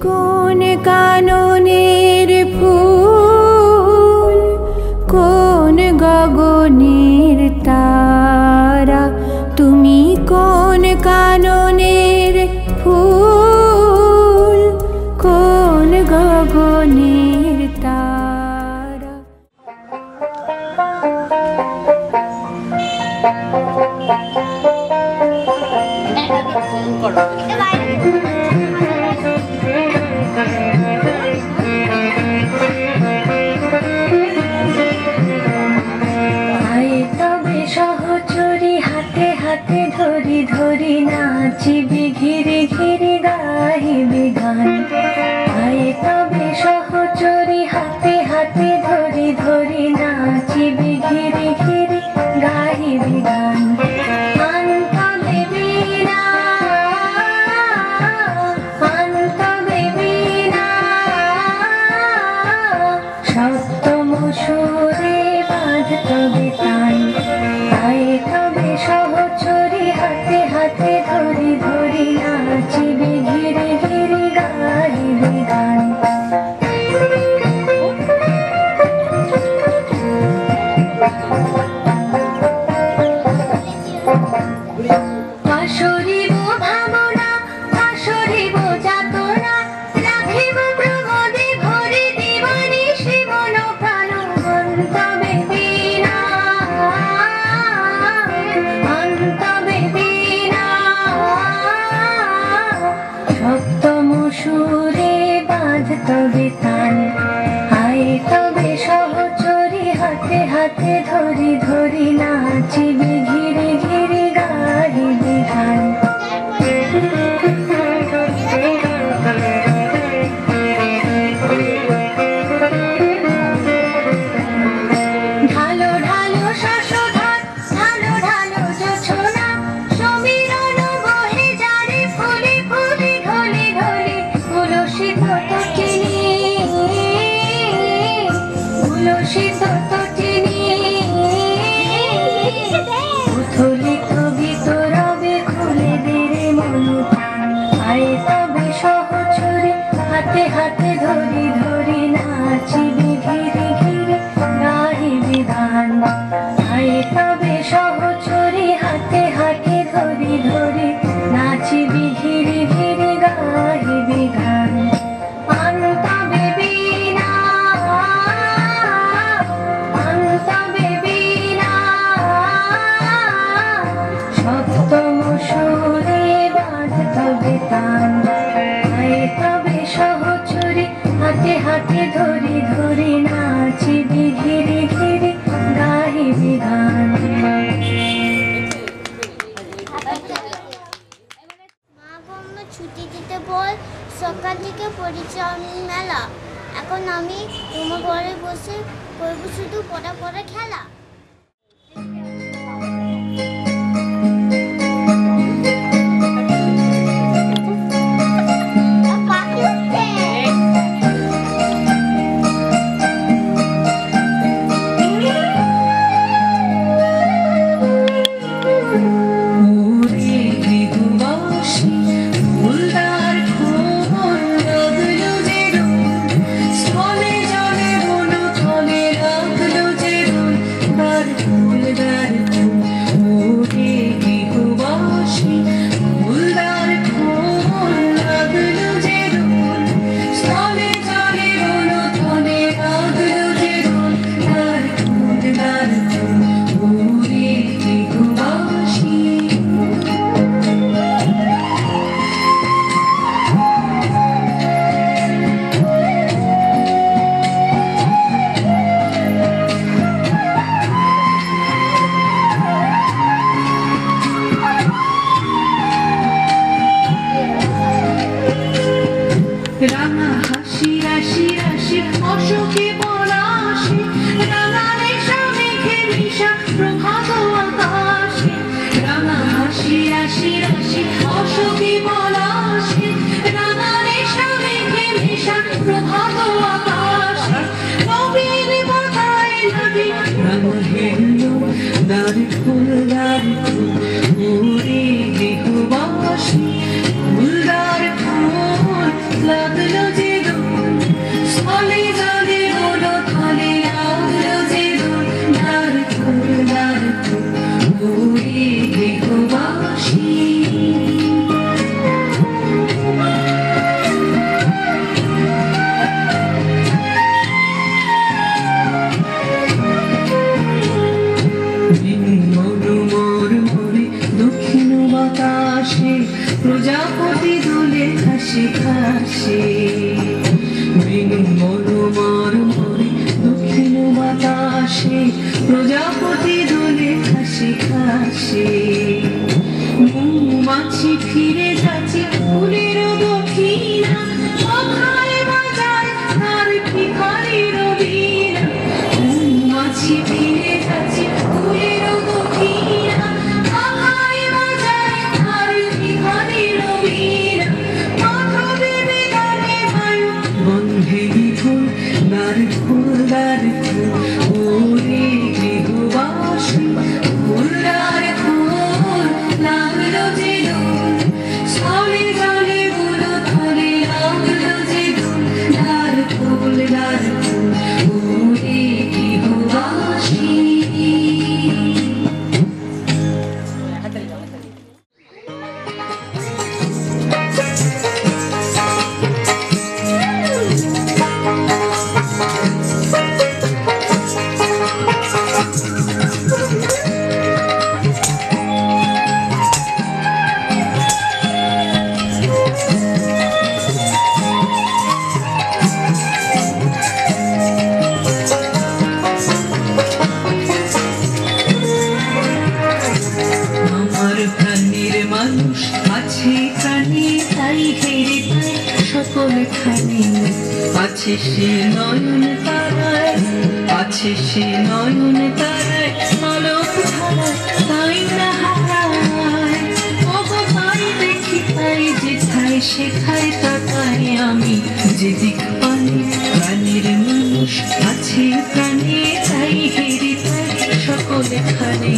কোন কাননের ফুল, কোন গগনের তারা, তুমি কোন কাননের ফুল, কোন গগনের তারা। সহচরি হাতে হাতে ধরি ধরি নাচিবি ঘিরে ঘিরে গাহিবি গান। আয়ে তবে সহচরি হাতে হাতে ধরি ধরি নাচিবি ঘিরে ঘিরে গাহিবি গান। সপ্তম সুরে বাজতবে তান। আয়ে তবে সহচরি হাতে হাতে ধরি ধরি নাচিবি ঘিরে ঘিরে গাহিবি গান। আসরিব ভাবনা আসরিব যাতনা, রাখিব প্রমোদে ভরে দিবানি শিবন প্রাণ। অন্তবে বিনা অন্তবে বিনা, সপ্তম সুরে বাজতবে তান। আয়ে তবে সহচরি হাতে হাতে ধরি ধরি নাচিবি ঘিরে ঘিরে গাহিবি গান। ঢালো ঢালো শশধার ঢালো ঢালো জোছনা, সমীরণ বহে যারে ফুলে ফুলে ঢলে ঢলে। তুলসী তটিনী তুলসী তটিনী, উথলিত গীত রবে খুলে দেরে মন প্রাণ। আয়ে তবে সহচরি হাতে হাতে ধরি ধরি নাচিবি ঘিরে ঘিরে গাহিবি গান। আয়ে তবে সহচরি হাতে হাতে ধরি ধরি নাচিবি ঘিরে ঘিরে গাহিবি গান। অন্তবে বিনা অন্তবে বিনা, সপ্তম সুরে বাজতবে তান। আয়ে তবে সহচরি হাতে হাতে ধরি ধরি নাচিবি ঘিরে ঘিরে গাহিবি গান। মা বলল ছুটি দিতে বল, সকাল থেকে পরিচয় মেলা। এখন আমি তোমার ঘরে বসে করবো শুধু পড়া পড়া খেলা। রাঙা হাসি রাশি রাশি অশোকে পলাশি, রাঙা রেশা মেঘে মিশা প্রভাত আকাশে। রাঙা হাসি রাশি রাশি অশোকে পলাশি, রাঙা রেশা মেঘে মিশা প্রভাত আকাশে। নবীন বাধায় নদী রঙ হেলো দার ফুল উড়ে গৃহবাসী, ফুলদার ফুল লাগলো হাসি হাসি মৃদু মনোমর মরে দক্ষিণ বাতাসে প্রজাপতি দোলে হাসি হাসি মৌমাছি ফিরে যাচ্ছে ফুলের দক্ষিণা কথায় বাজায় তার ভিখারির বীণা মৌমাছি ফিরে যাচ্ছে ফুলের দক্ষিণা কথায় বাজায় তার ভিখারির বীণা মাধবে বেগানে বায়ু বন্ধে বিপুল দ্বার ফুল দ্বার ফুল ওরে গৃহবাসী ফুল দ্বার ফুল লাগলো যে দোল ছলে জলে বুলো থলে লাগলো যে দোল দ্বার ফুল ওরে গৃহবাসী। আমার প্রাণের মানুষ আছে প্রাণী তাই হেরে তাই সকল খানি আছে সে নয়ন তারায় আছে সে নয়ন তারায় আলোক ধারায় তাই না হারায় ওগো তাই দেখি তাই যেথায় শেখায় তাকায় আমি যেদিক পানি প্রাণের মানুষ আছে প্রাণী তাই হেরে তাই সকল খানি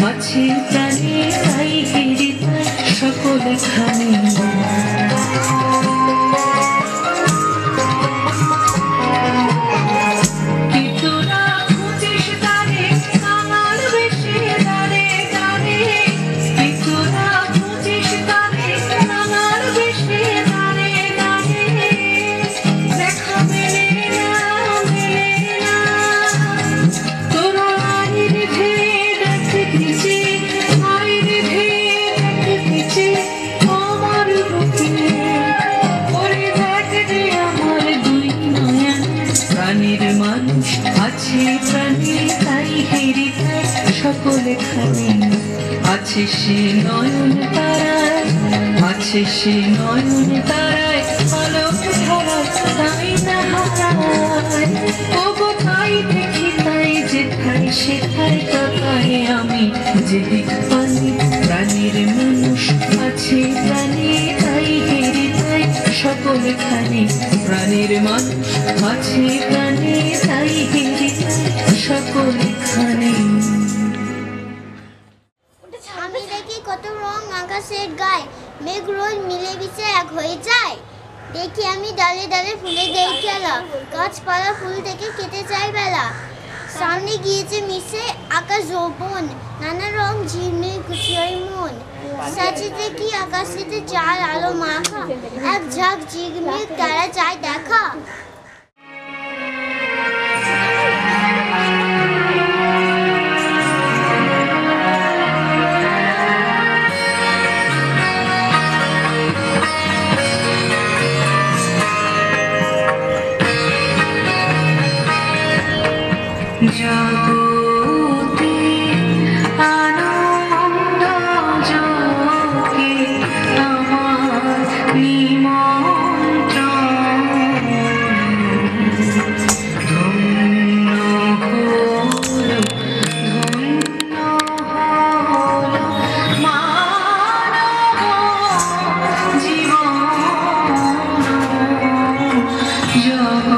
আছে প্রাণী তাই হেরে তাই সকল খানি মানুষ আছে প্রাণী তাই হেরে তাই সকলে খানি আছে সে নয়ন তারায় আছে সে নয়ন তারায় আলোক ধারায় তাই না হারায় ওগো তাই দেখি তাই যেথায় সেথায় তাকায় আমি যেদিক পানি প্রাণীর মানুষ আছে প্রাণী তাই হেরে তাই সকলে খানি প্রাণীর মানুষ আছে প্রাণী তাই হেরে সকলে খানি। আমি দেখি কত রং আকাশের গায়ে মেঘ রোজ মিলে মিশে এক হয়ে যায় দেখি আমি ডালে ডালে ফুলে দেই খেলা গাছপালা ফুল থেকে কেটে যায় বেলা সামনে গিয়েছে মিশে আকাশ যৌবন নানা রং ঝিরমির খুশির মন সাথে দেখি আকাশেতে চার আলো মাখা এক ঝাঁক ঝিরমির তারা চায় দেখা জগতে আনন্দ যোগে আমার নিমন্ত্রণ ধন্য হলো মানব জীবন জগতে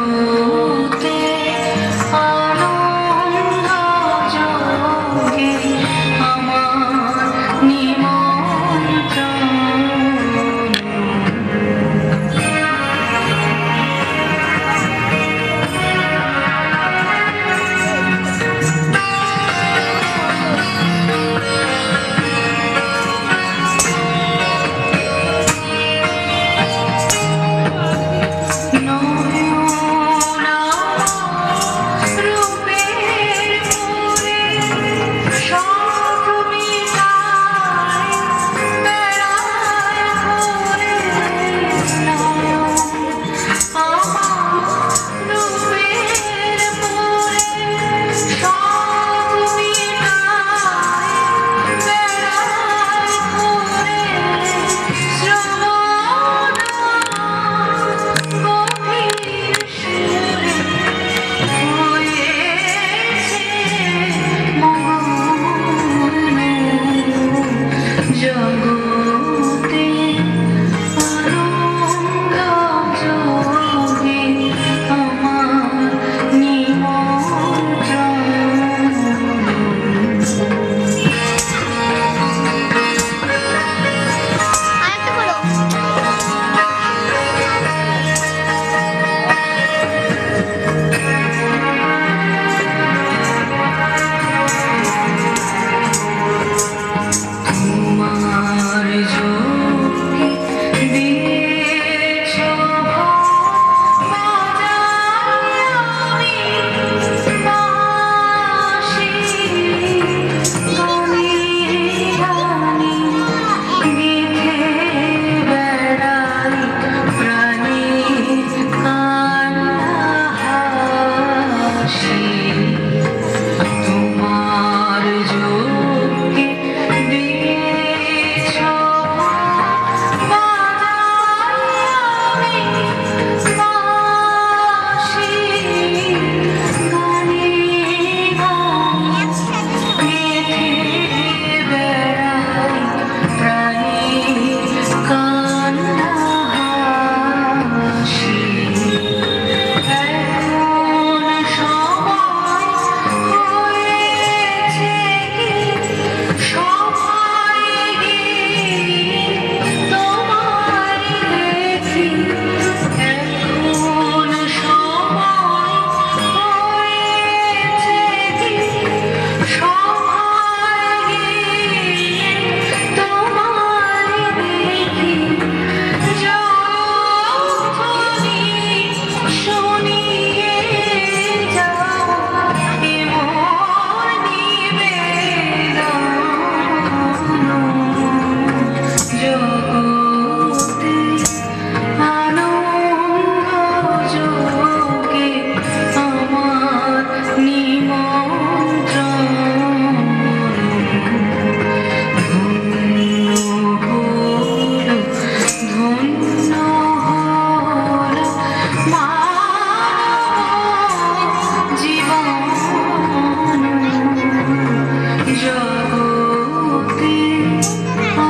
জগতে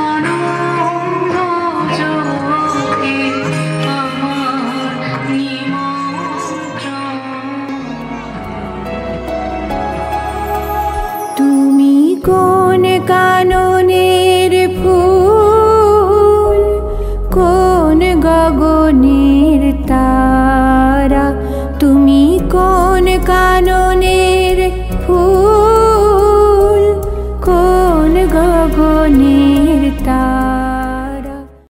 আনন্দ যোগে আমার নিমন্ত্রণ। তুমি কোন কানো